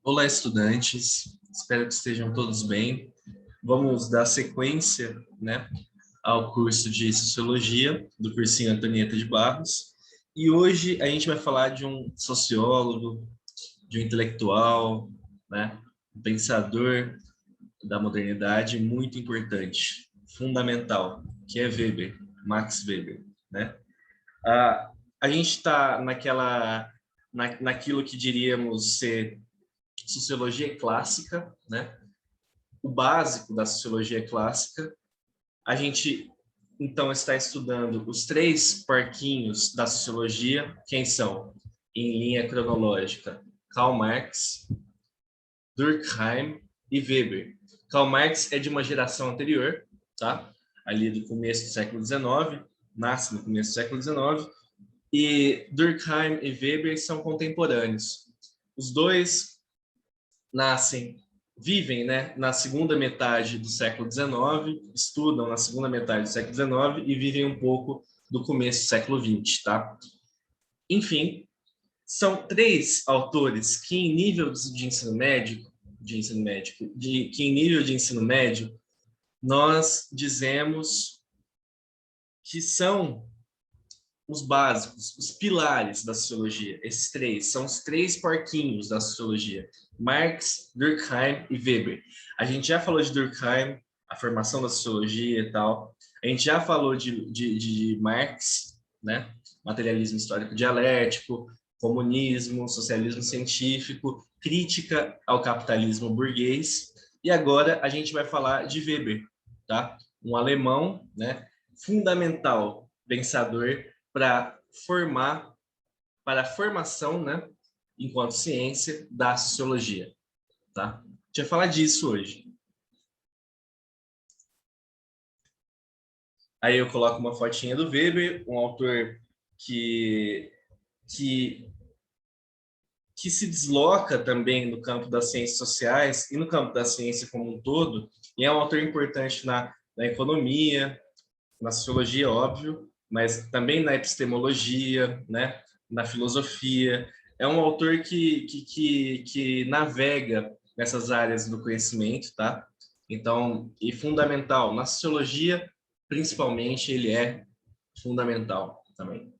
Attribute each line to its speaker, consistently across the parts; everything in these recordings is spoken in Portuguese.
Speaker 1: Olá, estudantes. Espero que estejam todos bem. Vamos dar sequência, né, ao curso de Sociologia do cursinho Antonieta de Barros. E hoje a gente vai falar de um sociólogo, de um intelectual, né, um pensador da modernidade muito importante, fundamental, que é Weber, Max Weber, né? A gente está naquilo que diríamos ser sociologia clássica, né? O básico da sociologia clássica. A gente, então, está estudando os três porquinhos da sociologia, quem são, em linha cronológica, Karl Marx, Durkheim e Weber. Karl Marx é de uma geração anterior, tá? Ali do começo do século XIX, nasce no começo do século XIX, e Durkheim e Weber são contemporâneos. Os dois vivem, né, na segunda metade do século XIX, estudam na segunda metade do século XIX e vivem um pouco do começo do século XX, tá? Enfim, são três autores que em nível de ensino médio, que em nível de ensino médio, nós dizemos que são os básicos, os pilares da sociologia. Esses três são os três porquinhos da sociologia: Marx, Durkheim e Weber. A gente já falou de Durkheim, a formação da sociologia e tal. A gente já falou de Marx, né? Materialismo histórico dialético, comunismo, socialismo científico, crítica ao capitalismo burguês. E agora a gente vai falar de Weber, tá? Um alemão, né? Fundamental pensador para a formação, né, enquanto ciência da sociologia, tá? A gente vai falar disso hoje. Aí eu coloco uma fotinha do Weber, um autor que que que se desloca também no campo das ciências sociais e no campo da ciência como um todo, e é um autor importante na economia, na sociologia, óbvio, mas também na epistemologia, né, na filosofia. É um autor que navega nessas áreas do conhecimento, tá? Então, e fundamental, na sociologia, principalmente, ele é fundamental também.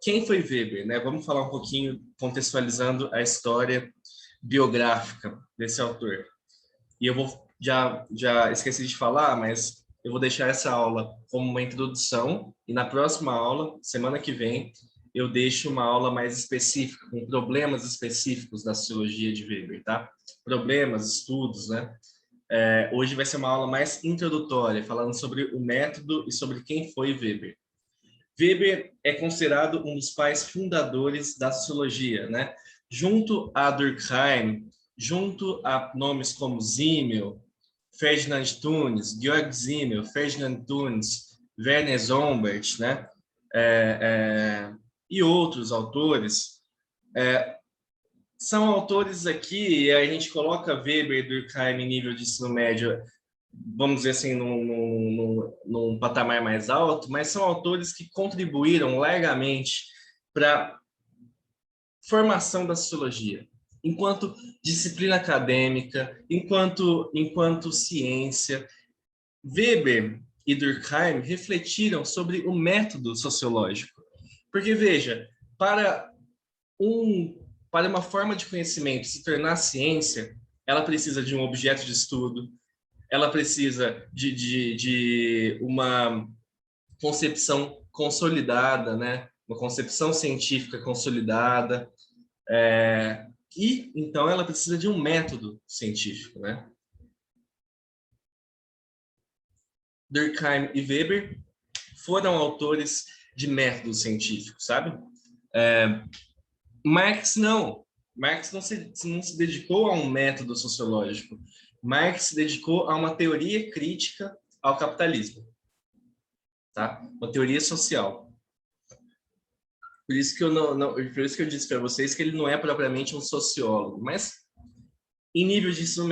Speaker 1: Quem foi Weber, né? Vamos falar um pouquinho, contextualizando a história biográfica desse autor. E eu vou já esqueci de falar, mas eu vou deixar essa aula como uma introdução e na próxima aula, semana que vem, eu deixo uma aula mais específica, com problemas específicos da sociologia de Weber, tá? Problemas, estudos, né? Hoje vai ser uma aula mais introdutória, falando sobre o método e sobre quem foi Weber. Weber é considerado um dos pais fundadores da sociologia, né? Junto a Durkheim, junto a nomes como Simmel, Ferdinand Tönnies, Georg Simmel, Ferdinand Tönnies, Werner Zombart, né? E outros autores, são autores aqui, e a gente coloca Weber e Durkheim em nível de ensino médio, vamos dizer assim, num patamar mais alto, mas são autores que contribuíram largamente para a formação da sociologia, enquanto disciplina acadêmica, enquanto ciência. Weber e Durkheim refletiram sobre o método sociológico. Porque, veja, para, para uma forma de conhecimento se tornar ciência, ela precisa de um objeto de estudo, ela precisa de uma concepção consolidada, né? Uma concepção científica consolidada, e então ela precisa de um método científico, né? Durkheim e Weber foram autores de métodos científicos, sabe? Marx não. Marx não se dedicou a um método sociológico. Marx se dedicou a uma teoria crítica ao capitalismo, tá? Uma teoria social. Por isso que por isso que eu disse para vocês que ele não é propriamente um sociólogo, mas em nível de ensino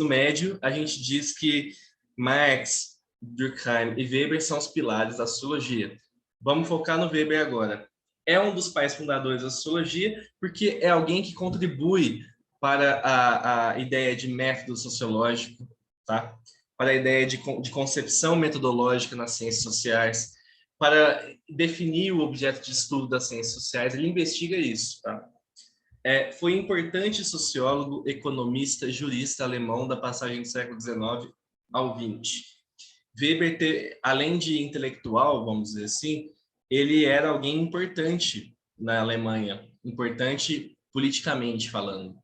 Speaker 1: médio, a gente diz que Marx, Durkheim e Weber são os pilares da sociologia. Vamos focar no Weber agora. é um dos pais fundadores da sociologia, porque é alguém que contribui para a ideia de método sociológico, tá? Para a ideia de concepção metodológica nas ciências sociais, para definir o objeto de estudo das ciências sociais. Ele investiga isso, tá? Foi importante sociólogo, economista, jurista alemão da passagem do século XIX ao XX. Weber, além de intelectual, vamos dizer assim, ele era alguém importante na Alemanha, importante politicamente falando.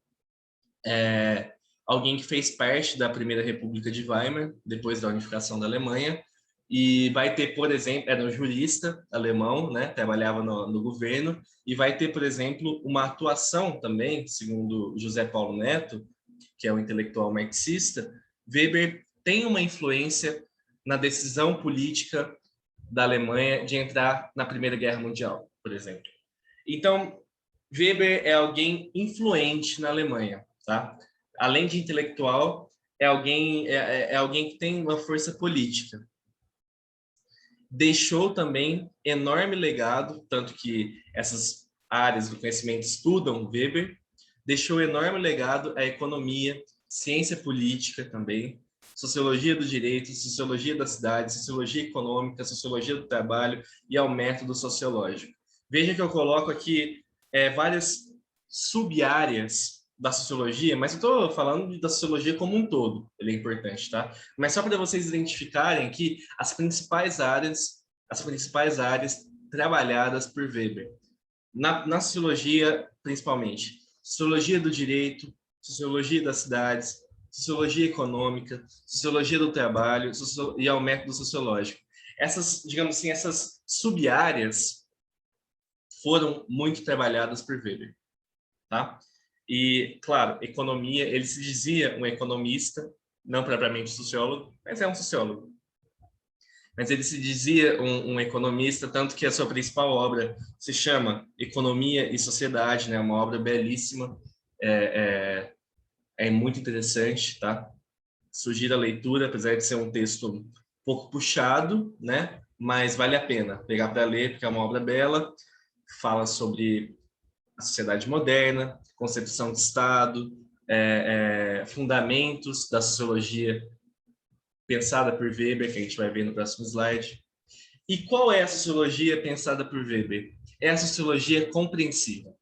Speaker 1: Alguém que fez parte da Primeira República de Weimar, depois da unificação da Alemanha, e vai ter, por exemplo, era um jurista alemão, né, trabalhava no governo, e vai ter, por exemplo, uma atuação também, segundo José Paulo Neto, que é um intelectual marxista. Weber tem uma influência na decisão política da Alemanha de entrar na Primeira Guerra Mundial, por exemplo. Então, Weber é alguém influente na Alemanha, tá? Além de intelectual, é alguém que tem uma força política. Deixou também enorme legado, tanto que essas áreas do conhecimento estudam Weber, deixou enorme legado à economia, ciência política também, sociologia do direito, sociologia da cidade, sociologia econômica, sociologia do trabalho e ao método sociológico. Veja que eu coloco aqui várias sub-áreas da sociologia, mas eu estou falando da sociologia como um todo, ele é importante, tá? Mas só para vocês identificarem aqui as principais áreas trabalhadas por Weber. Na sociologia, principalmente, sociologia do direito, sociologia das cidades, sociologia econômica, sociologia do trabalho e ao método sociológico. Essas, digamos assim, essas sub-áreas foram muito trabalhadas por Weber, tá? E, claro, economia, ele se dizia um economista, não propriamente sociólogo, mas é um sociólogo. Mas ele se dizia um economista, tanto que a sua principal obra se chama Economia e Sociedade, né? Uma obra belíssima, é muito interessante, tá? Sugiro a leitura, apesar de ser um texto um pouco puxado, né? Mas vale a pena pegar para ler, porque é uma obra bela, fala sobre a sociedade moderna, concepção de Estado, fundamentos da sociologia pensada por Weber, que a gente vai ver no próximo slide. E qual é a sociologia pensada por Weber? É a sociologia compreensiva.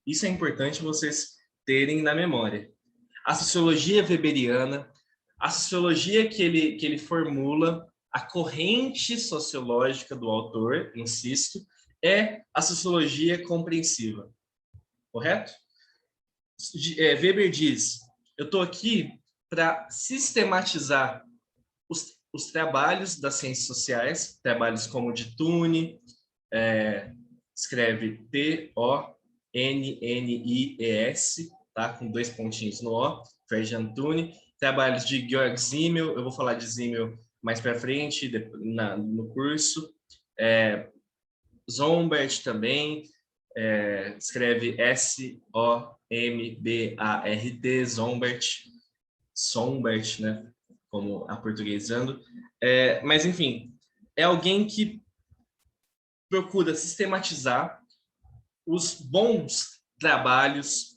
Speaker 1: Isso é importante vocês terem na memória. A sociologia weberiana, a sociologia que ele formula, a corrente sociológica do autor, insisto, é a sociologia compreensiva. Correto? Weber diz, eu estou aqui para sistematizar os trabalhos das ciências sociais, trabalhos como o de Thune, escreve T-O-N-N-I-E-S, tá? Com 2 pontinhos no O, Ferjan Thune, trabalhos de Georg Simmel, eu vou falar de Simmel mais para frente no curso, Zombart também, escreve S-O-M-B-A-R-T, Sombart, né? Como aportuguesando. Mas, enfim, é alguém que procura sistematizar os bons trabalhos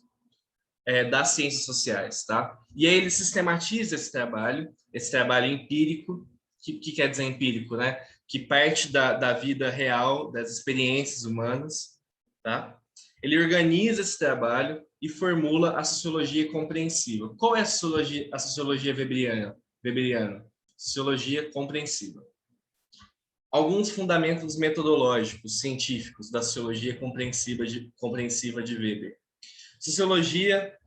Speaker 1: das ciências sociais, tá? E aí ele sistematiza esse trabalho empírico, que quer dizer empírico, né? Que parte da vida real, das experiências humanas, tá? Ele organiza esse trabalho e formula a sociologia compreensiva. Qual é a sociologia weberiana? Sociologia compreensiva. Alguns fundamentos metodológicos, científicos, da sociologia compreensiva de Weber. Sociologia,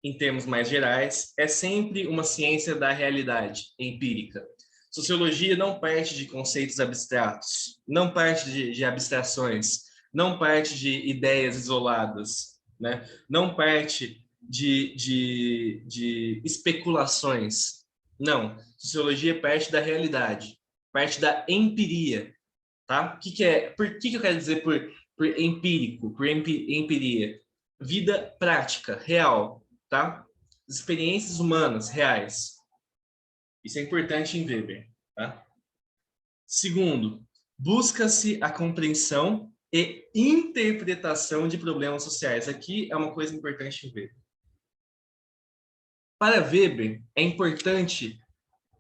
Speaker 1: em termos mais gerais, é sempre uma ciência da realidade empírica. Sociologia não parte de conceitos abstratos, não parte de abstrações, não parte de ideias isoladas, né? Não parte de especulações. Não, sociologia parte da realidade, parte da empiria, tá? Por que eu quero dizer por empírico, por empiria? Vida prática, real, tá? Experiências humanas, reais. Isso é importante em Weber, tá? Segundo, busca-se a compreensão e interpretação de problemas sociais. Aqui é uma coisa importante em Weber. Para Weber, é importante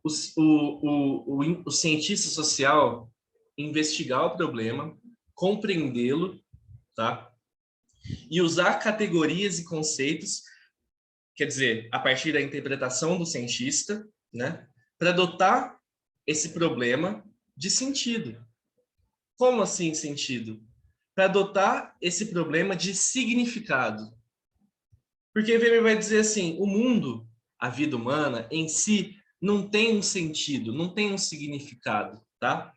Speaker 1: o cientista social investigar o problema, compreendê-lo, tá? E usar categorias e conceitos, quer dizer, a partir da interpretação do cientista, né, para dotar esse problema de sentido. Como assim sentido? Para dotar esse problema de significado. Porque Weber vai dizer assim, o mundo, a vida humana em si, não tem um sentido, não tem um significado, tá?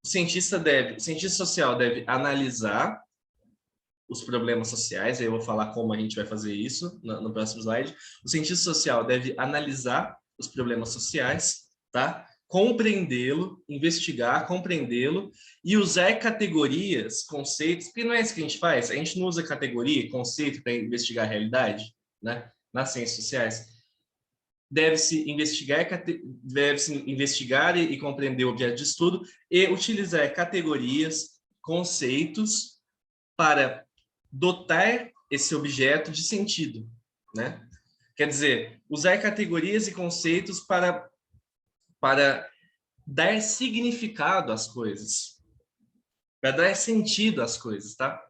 Speaker 1: O cientista social deve analisar os problemas sociais, aí eu vou falar como a gente vai fazer isso no próximo slide. O cientista social deve analisar os problemas sociais, tá? Compreendê-lo, investigar, compreendê-lo e usar categorias, conceitos, porque não é isso que a gente faz, a gente não usa categoria, conceito para investigar a realidade, né? Nas ciências sociais. Deve-se investigar e compreender o objeto de estudo e utilizar categorias, conceitos para dotar esse objeto de sentido, né? Quer dizer, usar categorias e conceitos para dar significado às coisas, para dar sentido às coisas, tá?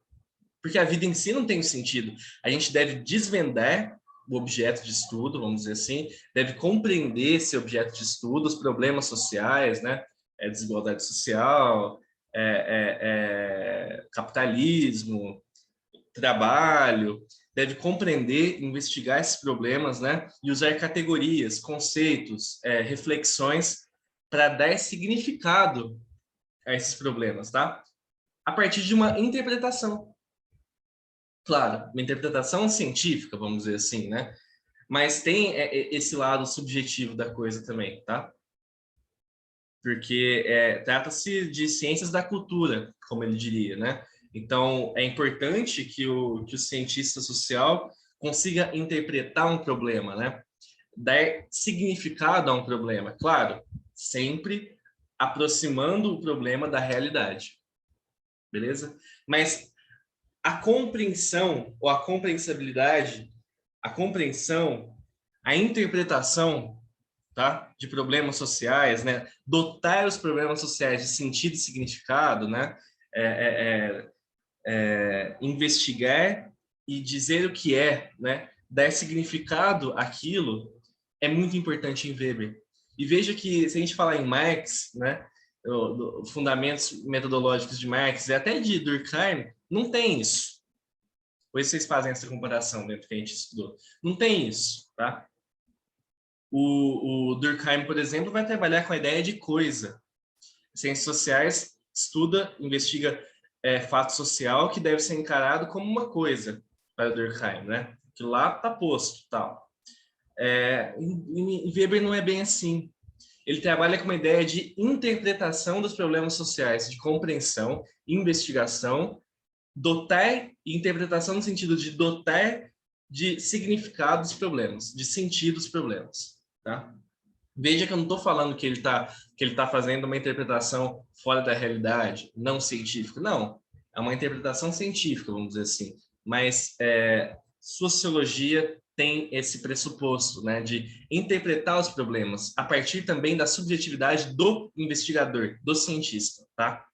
Speaker 1: Porque a vida em si não tem sentido. A gente deve desvendar o objeto de estudo, vamos dizer assim, deve compreender esse objeto de estudo, os problemas sociais, né? Desigualdade social, capitalismo, trabalho, deve compreender, investigar esses problemas, né? E usar categorias, conceitos, reflexões para dar significado a esses problemas, tá? A partir de uma interpretação. Claro, uma interpretação científica, vamos dizer assim, né? Mas tem esse lado subjetivo da coisa também, tá? Porque trata-se de ciências da cultura, como ele diria, né? Então, é importante que o cientista social consiga interpretar um problema, né? Dar significado a um problema, claro, sempre aproximando o problema da realidade, beleza? Mas a compreensão ou a compreensibilidade, a compreensão, a interpretação, tá, de problemas sociais, né, dotar os problemas sociais de sentido e significado, né, investigar e dizer o que né, dar significado àquilo é muito importante em Weber. E veja que se a gente falar em Marx, né, fundamentos metodológicos de Marx e até de Durkheim, não tem isso. Pois vocês fazem essa comparação dentro que a gente estudou. Não tem isso, tá? O Durkheim, por exemplo, vai trabalhar com a ideia de coisa. Ciências sociais estuda, investiga fato social que deve ser encarado como uma coisa para Durkheim, né? Que lá está posto, tal. Em Weber não é bem assim. Ele trabalha com uma ideia de interpretação dos problemas sociais, de compreensão, investigação, dotar e interpretação no sentido de dotar de significado dos problemas, de sentido dos problemas, tá? Veja que eu não estou falando que ele tá fazendo uma interpretação fora da realidade, não científica. Não, é uma interpretação científica, vamos dizer assim. Mas sociologia tem esse pressuposto, né, de interpretar os problemas a partir também da subjetividade do investigador, do cientista, tá?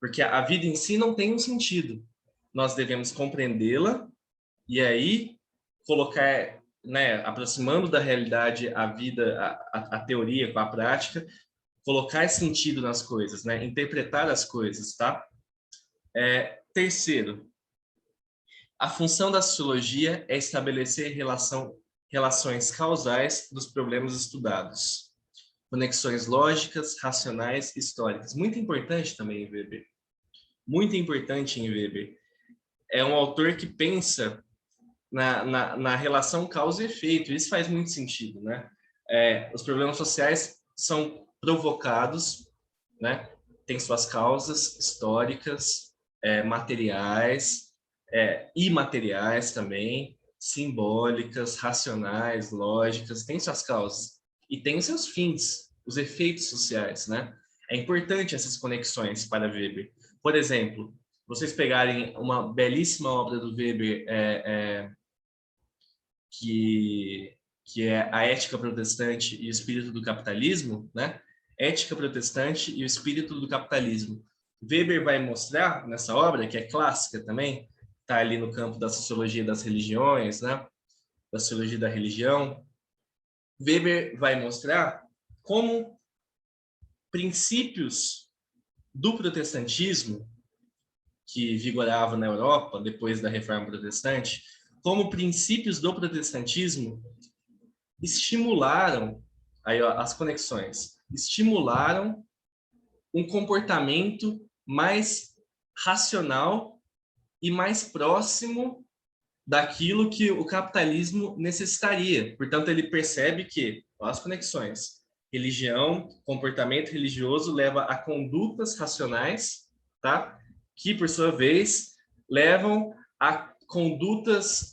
Speaker 1: Porque a vida em si não tem um sentido. Nós devemos compreendê-la e aí colocar, né, aproximando da realidade a vida, a teoria com a prática, colocar sentido nas coisas, né, interpretar as coisas, tá? Terceiro, a função da sociologia é estabelecer relações causais dos problemas estudados, conexões lógicas, racionais, históricas. Muito importante também em Weber. Muito importante em Weber. É um autor que pensa na relação causa e efeito. Isso faz muito sentido, né? Os problemas sociais são provocados, né? Tem suas causas históricas, materiais, imateriais também, simbólicas, racionais, lógicas, tem suas causas. E tem seus fins, os efeitos sociais, né? É importante essas conexões para Weber. Por exemplo, vocês pegarem uma belíssima obra do Weber, que é A Ética Protestante e o Espírito do Capitalismo, né? Ética Protestante e o Espírito do Capitalismo. Weber vai mostrar nessa obra, que é clássica também, está ali no campo da sociologia das religiões, né? Da sociologia da religião. Weber vai mostrar como princípios do protestantismo, que vigorava na Europa depois da Reforma Protestante, como princípios do protestantismo estimularam, aí ó, as conexões, estimularam um comportamento mais racional e mais próximo daquilo que o capitalismo necessitaria. Portanto, ele percebe que, ó, as conexões, religião, comportamento religioso leva a condutas racionais, tá? Que, por sua vez, levam a condutas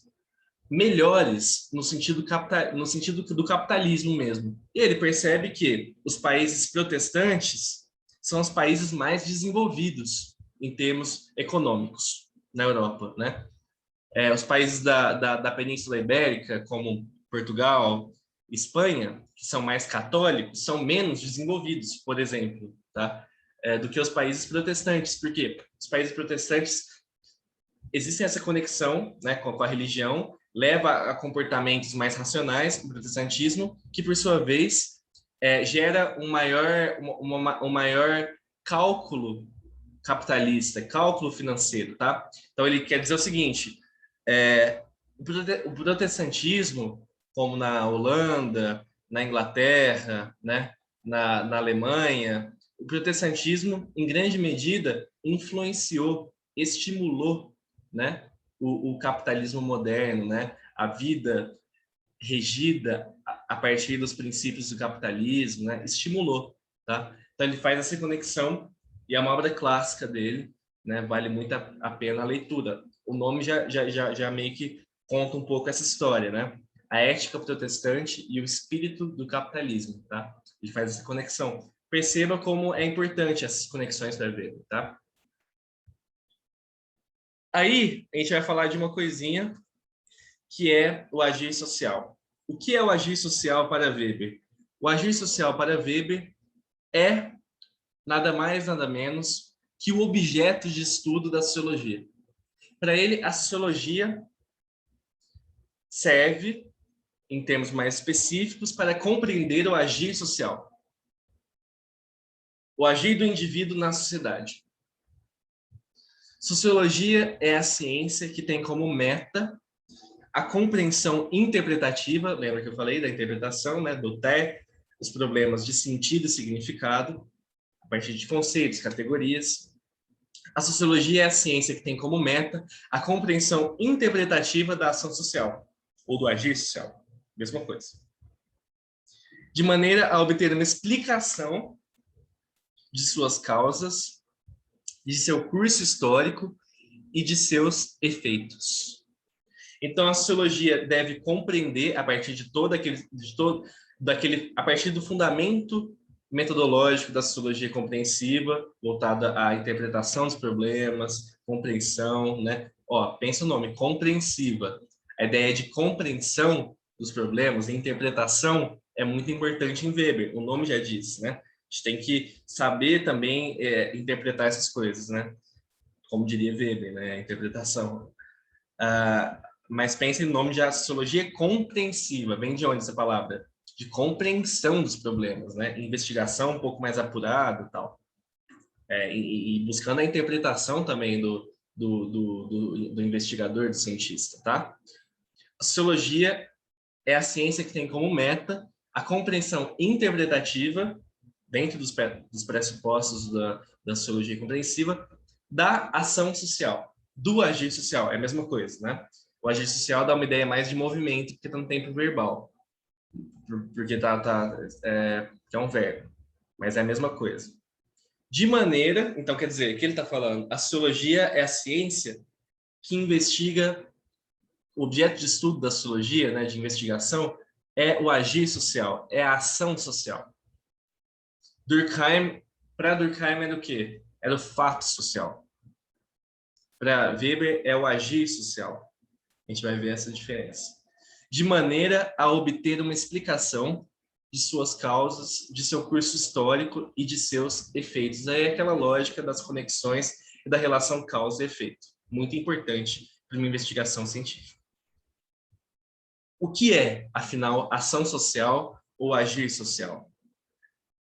Speaker 1: melhores no sentido do capitalismo mesmo. E ele percebe que os países protestantes são os países mais desenvolvidos em termos econômicos na Europa, né? Os países da Península Ibérica, como Portugal, Espanha, que são mais católicos, são menos desenvolvidos, por exemplo, tá? Do que os países protestantes. Por quê? Os países protestantes existem essa conexão, né, com a religião, leva a comportamentos mais racionais, o protestantismo, que por sua vez gera um maior cálculo capitalista, cálculo financeiro, tá? Então ele quer dizer o seguinte: o protestantismo, como na Holanda, na Inglaterra, né, na Alemanha, o protestantismo, em grande medida, influenciou, estimulou, né, o capitalismo moderno, né, a vida regida a partir dos princípios do capitalismo, né, estimulou, tá? Então ele faz essa conexão e é uma obra clássica dele, né, vale muito a pena a leitura. O nome já meio que conta um pouco essa história, né? A ética protestante e o espírito do capitalismo, tá? Ele faz essa conexão. Perceba como é importante essas conexões para ver, tá? Aí, a gente vai falar de uma coisinha que é o agir social. O que é o agir social para Weber? O agir social para Weber é nada mais, nada menos que o objeto de estudo da sociologia. Para ele, a sociologia serve, em termos mais específicos, para compreender o agir social. O agir do indivíduo na sociedade. Sociologia é a ciência que tem como meta a compreensão interpretativa, lembra que eu falei da interpretação, né, do TER, os problemas de sentido e significado, a partir de conceitos, categorias. A sociologia é a ciência que tem como meta a compreensão interpretativa da ação social, ou do agir social, mesma coisa. De maneira a obter uma explicação de suas causas, de seu curso histórico e de seus efeitos. Então, a sociologia deve compreender, a partir a partir do fundamento metodológico da sociologia compreensiva, voltada à interpretação dos problemas, compreensão, né? Ó, pensa o nome, compreensiva. A ideia de compreensão dos problemas e interpretação é muito importante em Weber, o nome já diz, né? A gente tem que saber também interpretar essas coisas, né? Como diria Weber, né? A interpretação. Mas pense no nome de sociologia compreensiva. Vem de onde essa palavra? De compreensão dos problemas, né? Investigação um pouco mais apurada e tal. E buscando a interpretação também do investigador, do cientista, tá? A sociologia é a ciência que tem como meta a compreensão interpretativa, dentro dos pressupostos da sociologia compreensiva, da ação social, do agir social. É a mesma coisa, né? O agir social dá uma ideia mais de movimento, porque está no tempo verbal. Porque que é um verbo. Mas é a mesma coisa. De maneira, então quer dizer, o que ele está falando? A sociologia é a ciência que investiga, o objeto de estudo da sociologia, né, de investigação, é o agir social, é a ação social. Durkheim, para Durkheim era o quê? Era o fato social. Para Weber, é o agir social. A gente vai ver essa diferença. De maneira a obter uma explicação de suas causas, de seu curso histórico e de seus efeitos. Aí é aquela lógica das conexões e da relação causa e efeito. Muito importante para uma investigação científica. O que é, afinal, ação social ou agir social?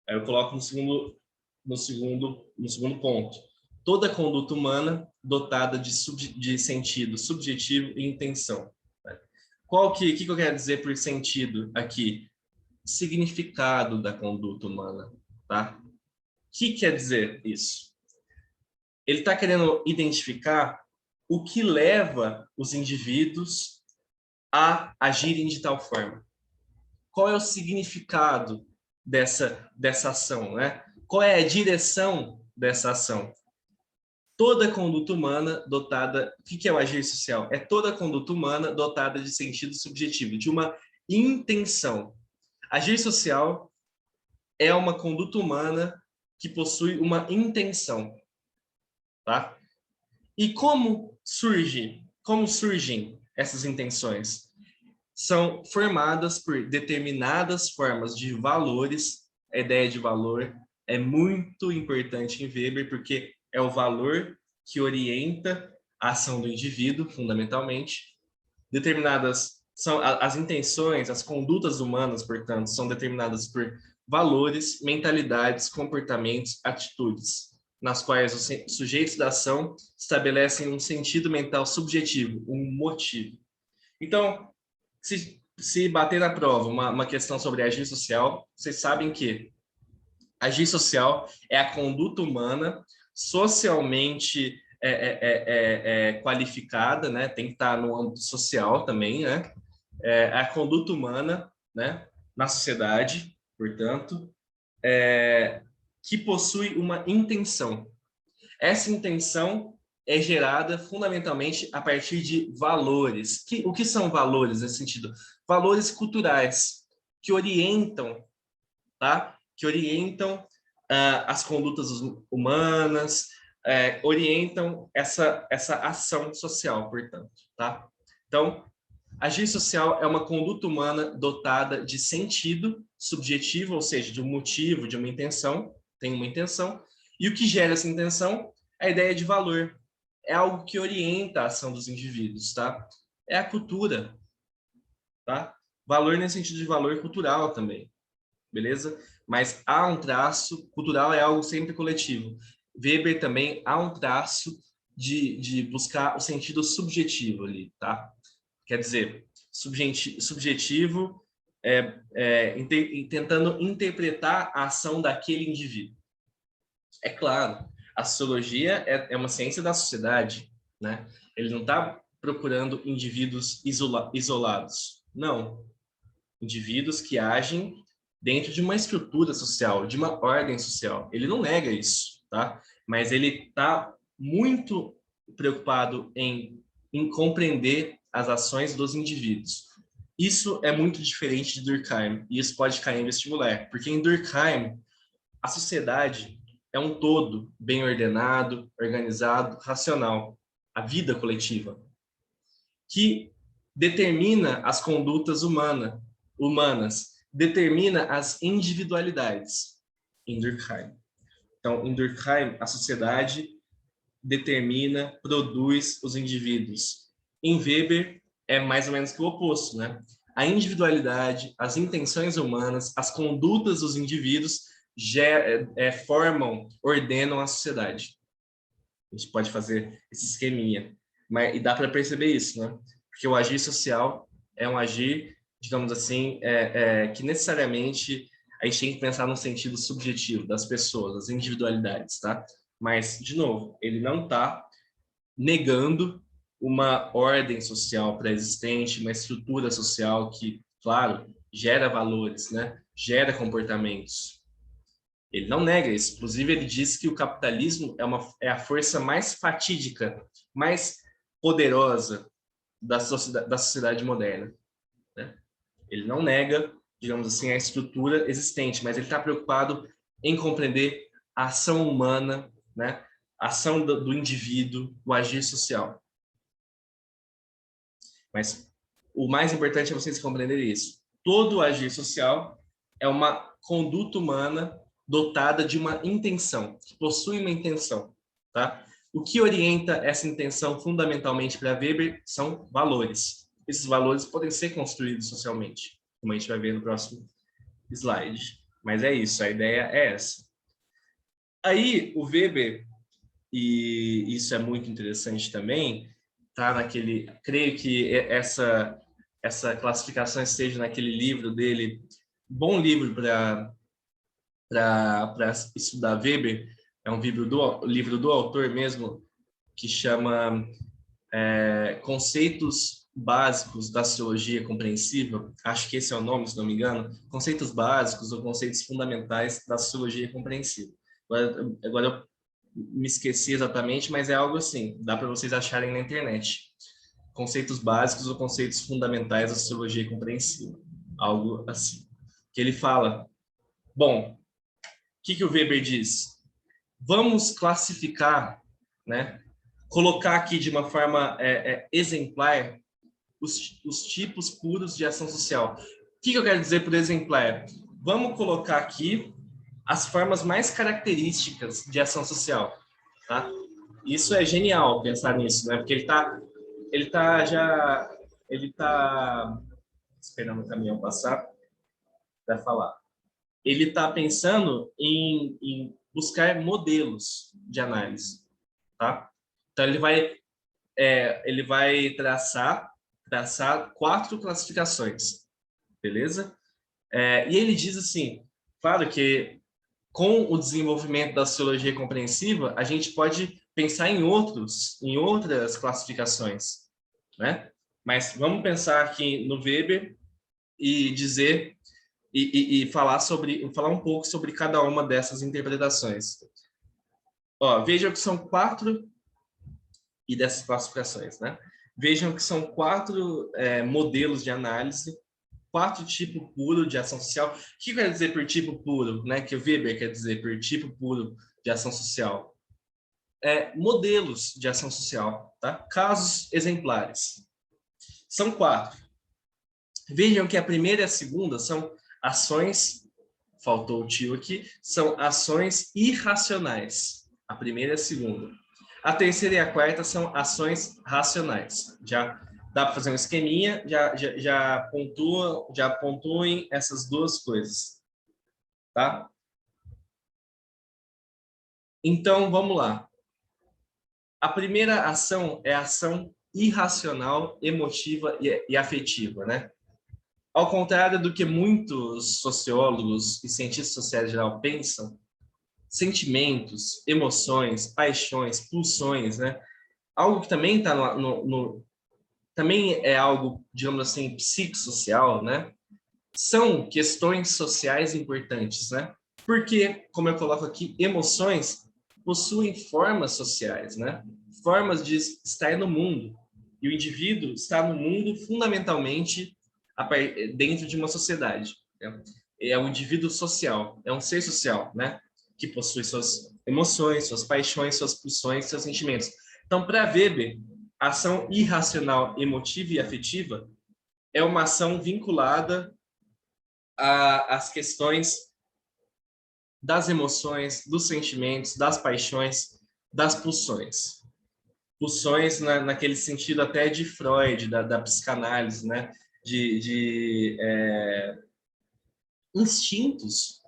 Speaker 1: Aí eu coloco no segundo ponto. Toda conduta humana dotada de sentido subjetivo e intenção. Que eu quero dizer por sentido aqui? Significado da conduta humana, tá? O que quer dizer isso? Ele está querendo identificar o que leva os indivíduos a agirem de tal forma. Qual é o significado dessa ação, né? Qual é a direção dessa ação? Toda conduta humana dotada... O que é o agir social? É toda conduta humana dotada de sentido subjetivo, de uma intenção. Agir social é uma conduta humana que possui uma intenção, tá? E como surgem essas intenções? São formadas por determinadas formas de valores. A ideia de valor é muito importante em Weber, porque é o valor que orienta a ação do indivíduo, fundamentalmente. Determinadas são as intenções, as condutas humanas, portanto, são determinadas por valores, mentalidades, comportamentos, atitudes, nas quais os sujeitos da ação estabelecem um sentido mental subjetivo, um motivo. Então, se bater na prova uma questão sobre agir social, vocês sabem que agir social é a conduta humana socialmente qualificada, né? Tem que estar no âmbito social também, né? É a conduta humana, né? Na sociedade, portanto, que possui uma intenção. Essa intenção é gerada fundamentalmente a partir de valores. O que são valores nesse sentido? Valores culturais que orientam, tá? Que orientam as condutas humanas, orientam essa ação social, portanto, tá? Então, agir social é uma conduta humana dotada de sentido subjetivo, ou seja, de um motivo, de uma intenção, tem uma intenção, e o que gera essa intenção é a ideia de valor. É algo que orienta a ação dos indivíduos, tá? É a cultura, tá? Valor nesse sentido de valor cultural também, beleza? Mas há um traço, cultural é algo sempre coletivo. Weber também há um traço de buscar o sentido subjetivo ali, tá? Quer dizer, subjetivo tentando interpretar a ação daquele indivíduo. É claro, a sociologia é uma ciência da sociedade, né? Ele não está procurando indivíduos isolados. Não. Indivíduos que agem dentro de uma estrutura social, de uma ordem social. Ele não nega isso, tá? Mas ele está muito preocupado em compreender as ações dos indivíduos. Isso é muito diferente de Durkheim, e isso pode cair em vestibular, porque em Durkheim, a sociedade é um todo bem ordenado, organizado, racional, a vida coletiva, que determina as condutas humanas, determina as individualidades em Durkheim. Então, em Durkheim, a sociedade determina, produz os indivíduos. Em Weber, é mais ou menos que o oposto, né? A individualidade, as intenções humanas, as condutas dos indivíduos formam, ordenam a sociedade. A gente pode fazer esse esqueminha. E dá para perceber isso, né? Porque o agir social é um agir, digamos assim, que necessariamente a gente tem que pensar no sentido subjetivo das pessoas, das individualidades, tá? Mas, de novo, ele não está negando uma ordem social pré-existente, uma estrutura social que, claro, gera valores, né? Gera comportamentos. Ele não nega isso. Inclusive, ele diz que o capitalismo é a força mais fatídica, mais poderosa da sociedade moderna, né? Ele não nega, digamos assim, a estrutura existente, mas ele está preocupado em compreender a ação humana, né? ação do indivíduo, o agir social. Mas o mais importante é vocês compreenderem isso. Todo agir social é uma conduta humana dotada de uma intenção, que possui uma intenção, tá? O que orienta essa intenção fundamentalmente para Weber são valores. Esses valores podem ser construídos socialmente, como a gente vai ver no próximo slide. Mas é isso, a ideia é essa. Aí o Weber, e isso é muito interessante também, tá naquele, creio que essa classificação esteja naquele livro dele, bom livro para estudar Weber, é um livro do autor mesmo, que chama Conceitos Básicos da Sociologia Compreensiva, acho que esse é o nome, se não me engano, Conceitos Básicos ou Conceitos Fundamentais da Sociologia Compreensiva. Agora eu me esqueci exatamente, mas é algo assim, dá para vocês acharem na internet. Conceitos básicos ou conceitos fundamentais da sociologia compreensiva. Algo assim. Que ele fala, bom, o que o Weber diz? Vamos classificar, né? Colocar aqui de uma forma exemplar os tipos puros de ação social. O que eu quero dizer por exemplar? Vamos colocar aqui as formas mais características de ação social, tá? Isso é genial pensar nisso, né? Porque ele tá esperando o caminhão passar para falar. Ele está pensando em buscar modelos de análise, tá? Então ele vai traçar 4 classificações, beleza? E ele diz assim, claro que com o desenvolvimento da sociologia compreensiva, a gente pode pensar em outras classificações, né? Mas vamos pensar aqui no Weber e dizer e falar um pouco sobre cada uma dessas interpretações. Ó, vejam que são 4 e dessas classificações, né? Vejam que são 4 modelos de análise, 4 tipos puros de ação social. O que quer dizer por tipo puro, né? Que o Weber quer dizer por tipo puro de ação social? Modelos de ação social, tá? Casos exemplares. São 4. Vejam que a primeira e a segunda são ações, faltou o tio aqui, são ações irracionais. A primeira e a segunda. A terceira e a quarta são ações racionais. Já dá para fazer um esqueminha, já pontuem essas duas coisas, tá? Então, vamos lá. A primeira ação é a ação irracional, emotiva e afetiva, né? Ao contrário do que muitos sociólogos e cientistas sociais em geral pensam, sentimentos, emoções, paixões, pulsões, né? Algo que também está também é algo, digamos assim, psicossocial, né? São questões sociais importantes, né? Porque, como eu coloco aqui, emoções possuem formas sociais, né? Formas de estar no mundo. E o indivíduo está no mundo fundamentalmente dentro de uma sociedade. Né? É um indivíduo social, é um ser social, né? Que possui suas emoções, suas paixões, suas pulsões, seus sentimentos. Então, para Weber, a ação irracional, emotiva e afetiva é uma ação vinculada às questões das emoções, dos sentimentos, das paixões, das pulsões. Pulsões naquele sentido até de Freud, da psicanálise, né? de instintos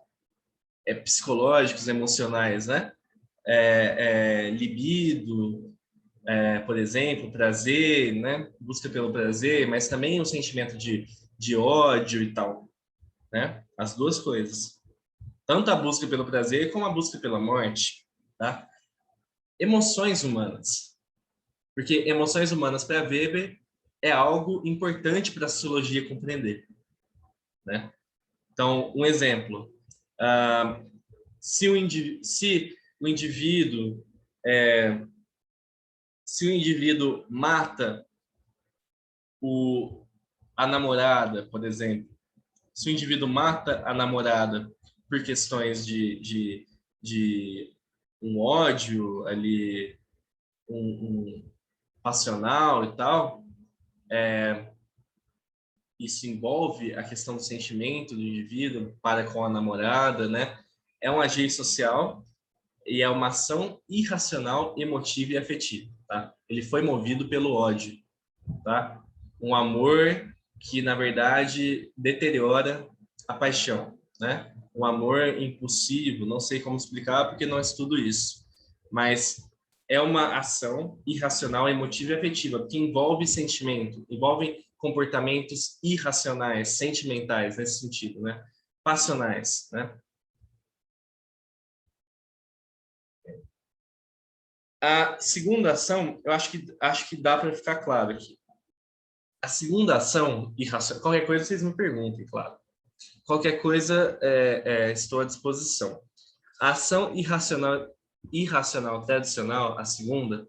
Speaker 1: psicológicos, emocionais, né? Libido, por exemplo, prazer, né? Busca pelo prazer, mas também o sentimento de ódio e tal, né? As duas coisas. Tanto a busca pelo prazer como a busca pela morte, tá? Emoções humanas. Porque emoções humanas, para Weber, é algo importante para a sociologia compreender, né? Então, um exemplo. Se o indivíduo mata a namorada, por exemplo, se o indivíduo mata a namorada por questões de um ódio ali, um passional e tal, isso envolve a questão do sentimento do indivíduo para com a namorada, né? É um agir social e é uma ação irracional, emotiva e afetiva, tá? Ele foi movido pelo ódio, tá? Um amor que, na verdade, deteriora a paixão, né? Um amor impulsivo, não sei como explicar porque não estudo isso, mas é uma ação irracional, emotiva e afetiva que envolve sentimento, envolve comportamentos irracionais, sentimentais nesse sentido, né? Passionais, né? A segunda ação, eu acho que dá para ficar claro aqui. A segunda ação irracional, qualquer coisa vocês me perguntem, claro. Qualquer coisa, estou à disposição. A ação irracional tradicional, a segunda,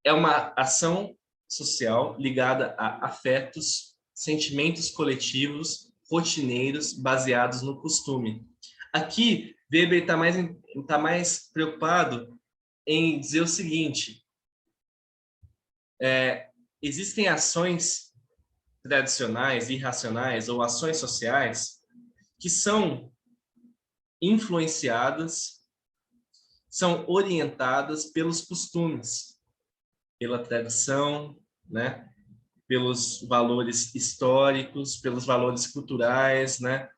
Speaker 1: é uma ação social ligada a afetos, sentimentos coletivos, rotineiros, baseados no costume. Aqui, Weber tá mais preocupado em dizer o seguinte: existem ações tradicionais, irracionais ou ações sociais que são influenciadas, são orientadas pelos costumes, pela tradição, né? Pelos valores históricos, pelos valores culturais, né?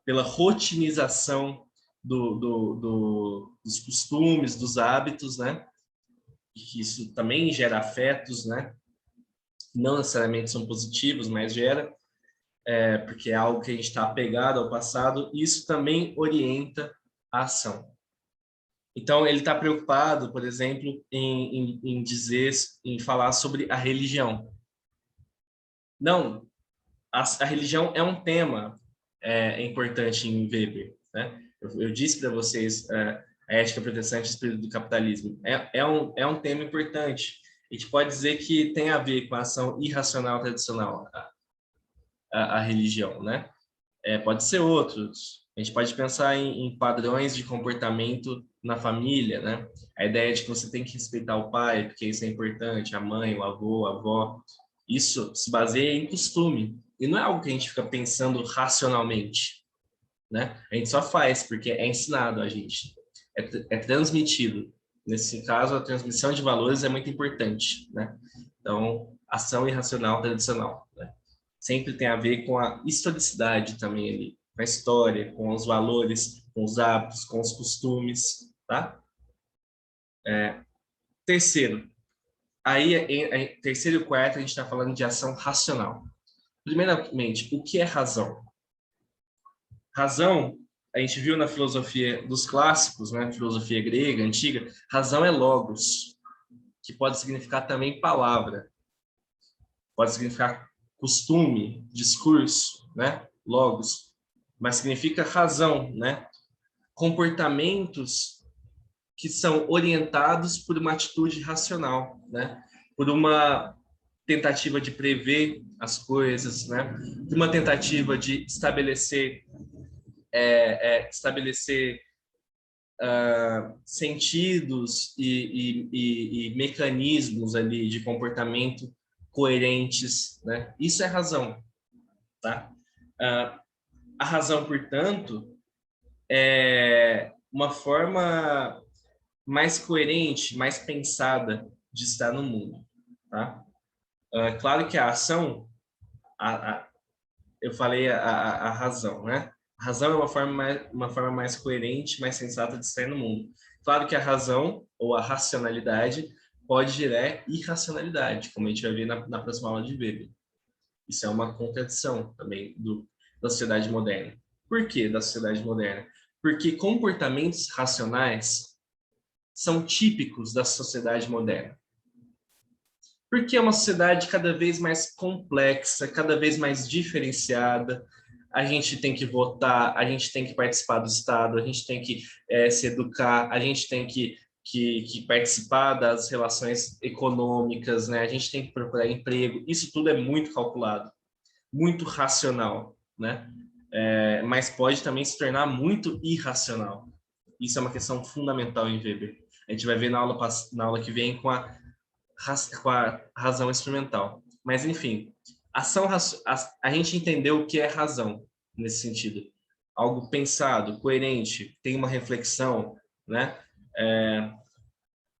Speaker 1: Pela rotinização dos costumes, dos hábitos, né? E isso também gera afetos, né? Não necessariamente são positivos, mas gera, porque é algo que a gente está apegado ao passado, e isso também orienta a ação. Então, ele está preocupado, por exemplo, em dizer, em falar sobre a religião. Não, a religião é um tema importante em Weber, né? Eu disse para vocês, a ética protestante e o espírito do capitalismo é um tema importante. A gente pode dizer que tem a ver com a ação irracional tradicional, a religião, né? Pode ser outros. A gente pode pensar em padrões de comportamento na família, né? A ideia de que você tem que respeitar o pai, porque isso é importante, a mãe, o avô, a avó. Isso se baseia em costume. E não é algo que a gente fica pensando racionalmente, né? A gente só faz porque é ensinado a gente. É transmitido. Nesse caso, a transmissão de valores é muito importante, né? Então, ação irracional tradicional, né? Sempre tem a ver com a historicidade também ali, com a história, com os valores, com os hábitos, com os costumes, tá? Terceiro, aí terceiro e quarto a gente está falando de ação racional. Primeiramente, o que é razão? Razão, a gente viu na filosofia dos clássicos, né, filosofia grega, antiga, razão é logos, que pode significar também palavra, pode significar costume, discurso, né, logos, mas significa razão, né, comportamentos que são orientados por uma atitude racional, né, por uma tentativa de prever as coisas, né, por uma tentativa de estabelecer sentidos e mecanismos ali de comportamento coerentes, né? Isso é razão, tá? A razão, portanto, é uma forma mais coerente, mais pensada de estar no mundo, tá? Claro que a ação, a, eu falei a razão, né? A razão é uma forma mais coerente, mais sensata de estar no mundo. Claro que a razão ou a racionalidade pode gerar irracionalidade, como a gente vai ver na próxima aula de Weber. Isso é uma contradição também da sociedade moderna. Por que da sociedade moderna? Porque comportamentos racionais são típicos da sociedade moderna. Porque é uma sociedade cada vez mais complexa, cada vez mais diferenciada. A gente tem que votar, a gente tem que participar do Estado, a gente tem que se educar, a gente tem que participar das relações econômicas, né? A gente tem que procurar emprego. Isso tudo é muito calculado, muito racional, né? Mas pode também se tornar muito irracional. Isso é uma questão fundamental em Weber. A gente vai ver na aula que vem com a razão instrumental. Mas, enfim, a gente entendeu o que é razão nesse sentido. Algo pensado, coerente, tem uma reflexão, né?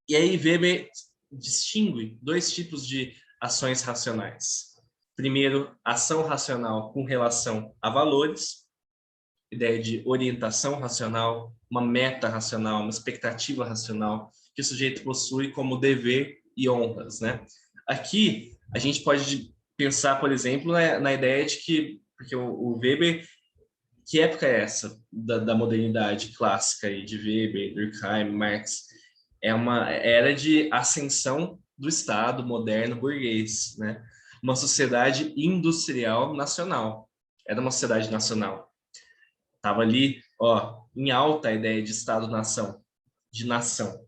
Speaker 1: E aí Weber distingue dois tipos de ações racionais. Primeiro, ação racional com relação a valores, ideia de orientação racional, uma meta racional, uma expectativa racional que o sujeito possui como dever e honras, né? Aqui a gente pode pensar, por exemplo, na ideia de que, porque o Weber, que época é essa da modernidade clássica aí, de Weber, Durkheim, Marx? É uma era de ascensão do Estado moderno burguês, né? Uma sociedade industrial nacional. Era uma sociedade nacional. Tava ali, ó, em alta a ideia de Estado-nação, de nação,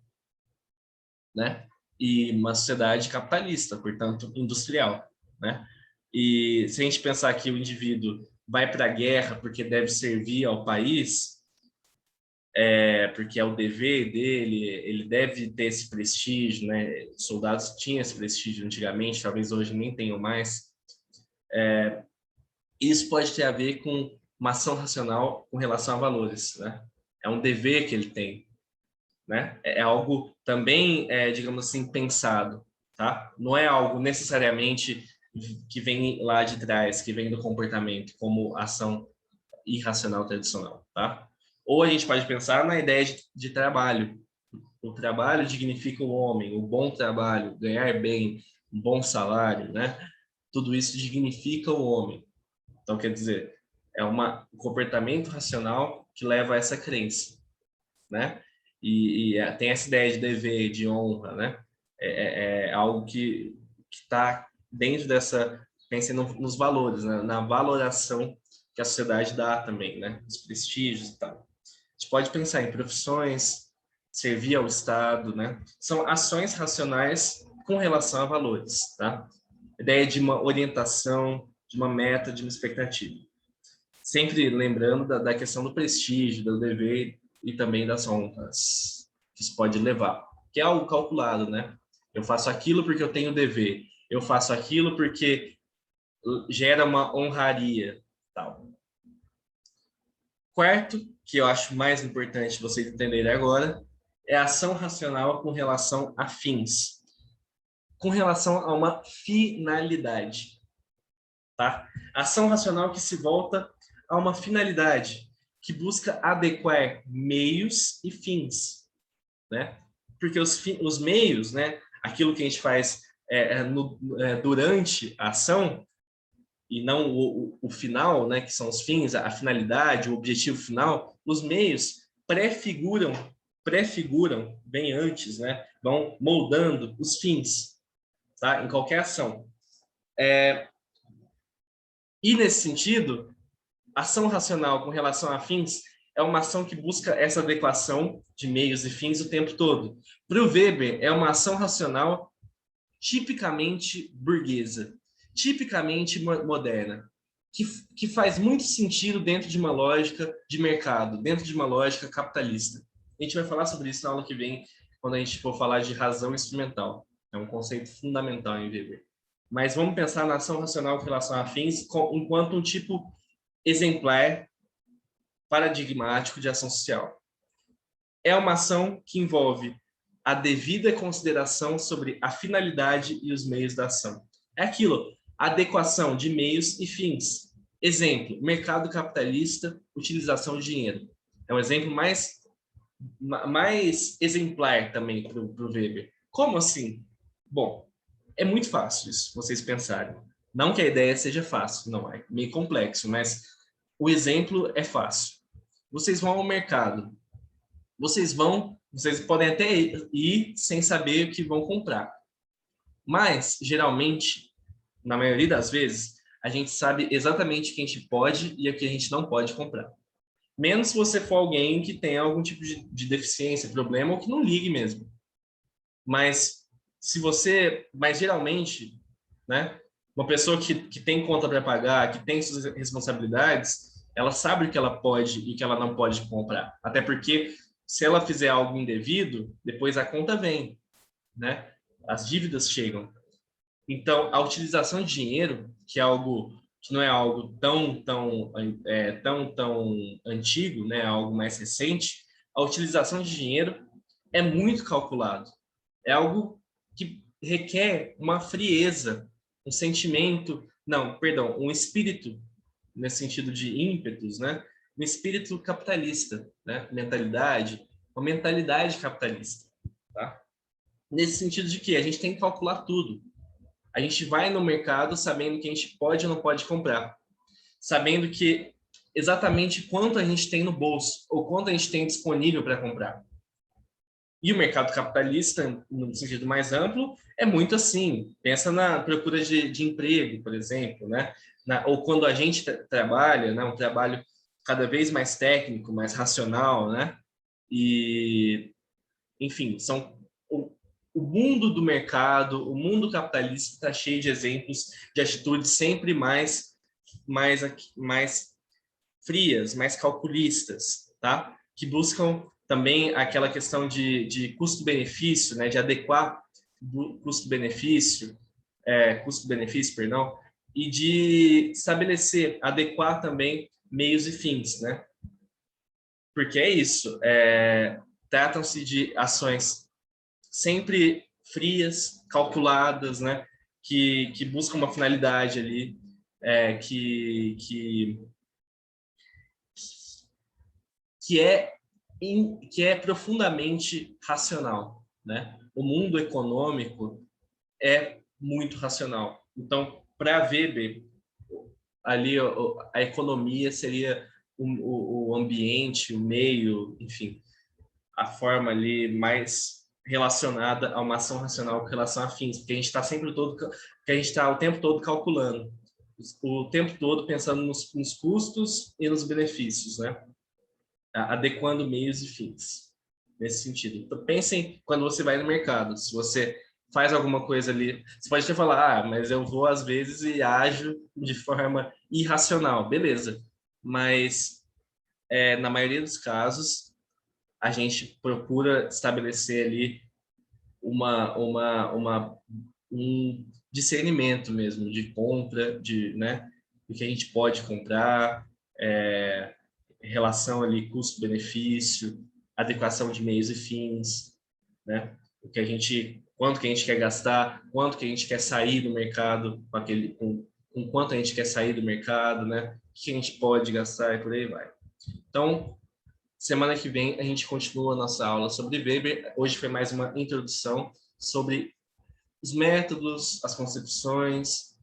Speaker 1: né? E uma sociedade capitalista, portanto, industrial, né? E se a gente pensar que o indivíduo vai para a guerra porque deve servir ao país, porque é o dever dele, ele deve ter esse prestígio, né? Os soldados tinham esse prestígio antigamente, talvez hoje nem tenham mais. Isso pode ter a ver com uma ação racional com relação a valores, né? É um dever que ele tem, né? É algo também, digamos assim, pensado, tá? Não é algo necessariamente que vem lá de trás, que vem do comportamento, como ação irracional tradicional, tá? Ou a gente pode pensar na ideia de trabalho. O trabalho dignifica o homem, o bom trabalho, ganhar bem, um bom salário, né? Tudo isso dignifica o homem. Então, quer dizer, é um comportamento racional que leva a essa crença, né? E tem essa ideia de dever, de honra, né? É algo que está dentro dessa, pensando nos valores, né? Na valoração que a sociedade dá também, né? Os prestígios e tal. A gente pode pensar em profissões, servir ao Estado, né? São ações racionais com relação a valores, tá? A ideia de uma orientação, de uma meta, de uma expectativa. Sempre lembrando da questão do prestígio, do dever e também das honras que isso pode levar, que é algo calculado, né? Eu faço aquilo porque eu tenho dever, eu faço aquilo porque gera uma honraria, tal. Quarto, que eu acho mais importante vocês entenderem agora, é a ação racional com relação a fins, com relação a uma finalidade, tá? Ação racional que se volta a uma finalidade, que busca adequar meios e fins, né? Porque os meios, né? Aquilo que a gente faz durante a ação, e não o final, né? Que são os fins, a finalidade, o objetivo final, os meios prefiguram bem antes, né? Vão moldando os fins, tá? Em qualquer ação. E nesse sentido, ação racional com relação a fins é uma ação que busca essa adequação de meios e fins o tempo todo. Para o Weber, é uma ação racional tipicamente burguesa, tipicamente moderna, que faz muito sentido dentro de uma lógica de mercado, dentro de uma lógica capitalista. A gente vai falar sobre isso na aula que vem, quando a gente for falar de razão instrumental. É um conceito fundamental em Weber. Mas vamos pensar na ação racional com relação a fins enquanto um tipo exemplar paradigmático de ação social. É uma ação que envolve a devida consideração sobre a finalidade e os meios da ação. É aquilo, adequação de meios e fins. Exemplo, mercado capitalista, utilização de dinheiro. É um exemplo mais exemplar também para o Weber. Como assim? Bom, é muito fácil isso, vocês pensarem. Não que a ideia seja fácil, não, é meio complexo, mas o exemplo é fácil. Vocês vão ao mercado. Vocês podem até ir sem saber o que vão comprar. Mas, geralmente, na maioria das vezes, a gente sabe exatamente o que a gente pode e o que a gente não pode comprar. Menos se você for alguém que tem algum tipo de deficiência, problema, ou que não ligue mesmo. Mas geralmente, né, uma pessoa que tem conta para pagar, que tem suas responsabilidades, ela sabe o que ela pode e o que ela não pode comprar. Até porque se ela fizer algo indevido, depois a conta vem, né? As dívidas chegam. Então, a utilização de dinheiro, que é algo que não é algo tão antigo, né? Algo mais recente, a utilização de dinheiro é muito calculado. É algo que requer uma frieza, um sentimento, não, perdão, um espírito, nesse sentido de ímpetos, né? Um espírito capitalista, né? Uma mentalidade capitalista, tá? Nesse sentido de que a gente tem que calcular tudo. A gente vai no mercado sabendo que a gente pode ou não pode comprar, sabendo que exatamente quanto a gente tem no bolso ou quanto a gente tem disponível para comprar. E o mercado capitalista, no sentido mais amplo, é muito assim. Pensa na procura de emprego, por exemplo, né? Ou quando a gente trabalha, né? Um trabalho cada vez mais técnico, mais racional, né? E, enfim, o mundo do mercado, o mundo capitalista está cheio de exemplos de atitudes sempre mais frias, mais calculistas, tá? Que buscam também aquela questão de custo-benefício, né? De adequar custo-benefício, perdão, e de estabelecer, adequar também meios e fins, né? Porque é isso, tratam-se de ações sempre frias, calculadas, né? Que buscam uma finalidade ali, é, que, que, que é profundamente racional, né? O mundo econômico é muito racional. Então, para Weber, ali a economia seria o ambiente, o meio, enfim, a forma ali mais relacionada a uma ação racional com relação a fins, porque a gente está que a gente está o tempo todo calculando, o tempo todo pensando nos custos e nos benefícios, né? Adequando meios e fins nesse sentido. Então pensem quando você vai no mercado, se você faz alguma coisa ali, você pode até falar, mas eu vou às vezes e ajo de forma irracional, beleza? Mas na maioria dos casos a gente procura estabelecer ali um discernimento mesmo de compra, né, do que a gente pode comprar, relação ali custo-benefício, adequação de meios e fins, né? Quanto que a gente quer gastar, quanto que a gente quer sair do mercado com quanto a gente quer sair do mercado, né? O que a gente pode gastar e por aí vai. Então, semana que vem a gente continua a nossa aula sobre Weber. Hoje foi mais uma introdução sobre os métodos, as concepções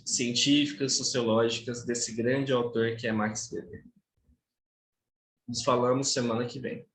Speaker 1: científicas, sociológicas desse grande autor que é Max Weber. Nos falamos semana que vem.